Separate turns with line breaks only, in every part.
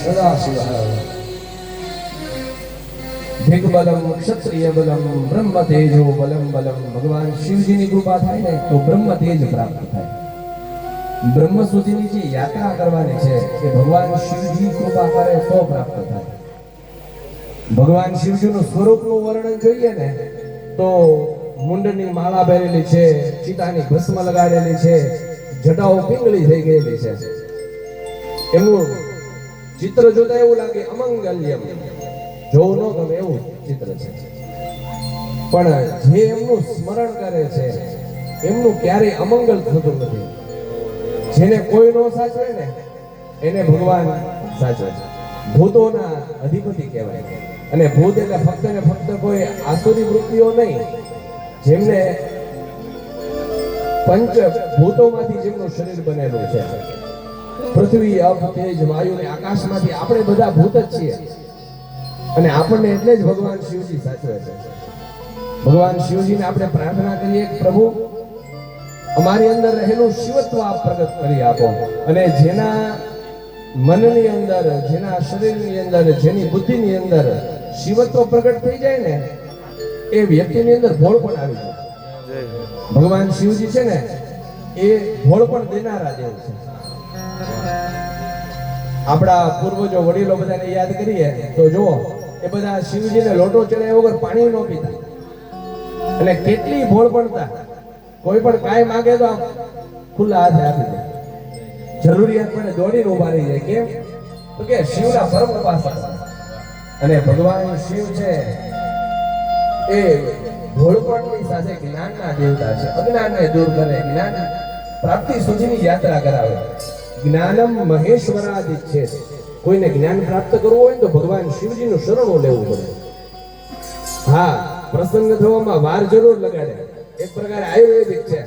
સદાશિવાય દિગ્બલમ ક્ષત્રિય બલમ બ્રહ્મ તેજો બલમ બલમ ભગવાન શિવજીની કૃપા થાય ને તો બ્રહ્મ તેજ પ્રાપ્ત થાય. બ્રહ્મ સુધીની જે યાત્રા કરવાની છે એ ભગવાન શિવજી કૃપા કરે તો પ્રાપ્ત થાય. ભગવાન શિવજીનું સ્વરૂપનું વર્ણન જોઈએ ને તો મુંડની માળા પહેરેલી છે, ચિતાની ભસ્મ લગાડેલી છે, જટાઓ પિંગળી થઈ ગયેલી છે. એમનું ચિત્ર જોતા એવું લાગે અમંગલ્યમ, જોવું ન ગમે એવું ચિત્ર છે. પણ જે એમનું સ્મરણ કરે છે એમનું ક્યારેય અમંગલ થતું નથી. જેને કોઈ નો સાચવે ને એને ભગવાન સાચવે છે. ભૂતોના અધિપતિ કહેવાય. અને ભૂત એટલે ફક્ત ને ફક્ત કોઈ આસુરી વૃત્તિઓ નહીં, જેમને પંચ ભૂતોમાંથી જેમનું શરીર બનેલું છે. પૃથ્વી, અપ, તેજ, વાયુ ને આકાશમાંથી આપણે બધા ભૂત જ છીએ. અને આપણને એટલે જ ભગવાન શિવજી સાચવે છે. ભગવાન શિવજીને આપણે પ્રાર્થના કરીએ કે પ્રભુ અમારી અંદર રહેલું શિવત્વ આપ પ્રગટ કરી આપો. અને જેના મનની અંદર, જેના શરીરની અંદર, જેની બુદ્ધિની અંદર શિવત્વ પ્રગટ થઈ જાય ને એ વ્યક્તિની અંદર ભોળ પણ આવી જાય. ભગવાન શિવજી છે ને એ ભોળ પણ દેનારા દેવ છે. આપણા પૂર્વજો વડીલો બધાને યાદ કરીએ તો જુઓ એ બધા શિવજીને લોટો ચડાવ્યા વગર પાણી ન પીતા અને કેટલી ભોળ પડતા. કોઈ પણ કાંઈ માંગે તો ખુલ્લા હાથે આપી દે. જરૂરિયાત પડે દોડીને ઉભા રહી જાય. કેમ? તો કે શિવના પરમ ઉપાસક. અને ભગવાન શિવ છે એ ભોળપણની સાથે જ્ઞાનના દેવતા છે. અજ્ઞાનને દૂર કરે, જ્ઞાન પ્રાપ્તિ સુધીની યાત્રા કરાવે. જ્ઞાનમ મહેશ્વરાદિત છે. કોઈને જ્ઞાન પ્રાપ્ત કરવું હોય તો ભગવાન શિવજીનું શરણો લેવું પડે. હા, પ્રસન્ન થવામાં વાર જરૂર લગાડે. એક પ્રકારે આયુર્વેદિક છે,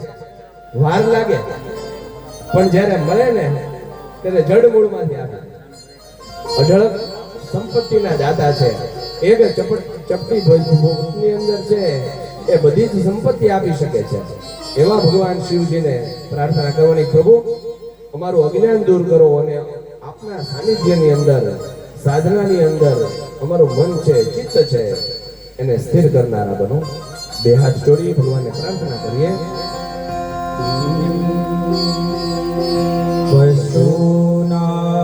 વાર લાગે પણ જ્યારે મળે ને ત્યારે જડમૂળમાંથી આપે. અઢળક સંપત્તિના દાતા છે. એક ચપટી ભોગની અંદર છે એ બધી જ સંપત્તિ આપી શકે છે. એવા ભગવાન શિવજીને પ્રાર્થના કરવાની, પ્રભુ અમારું અજ્ઞાન દૂર કરો અને આપના સાનિધ્યની અંદર, સાધનાની અંદર અમારું મન છે, ચિત્ત છે એને સ્થિર કરનારા બનો. બે હાથ જોડી ભગવાનને પ્રાર્થના કરીએ.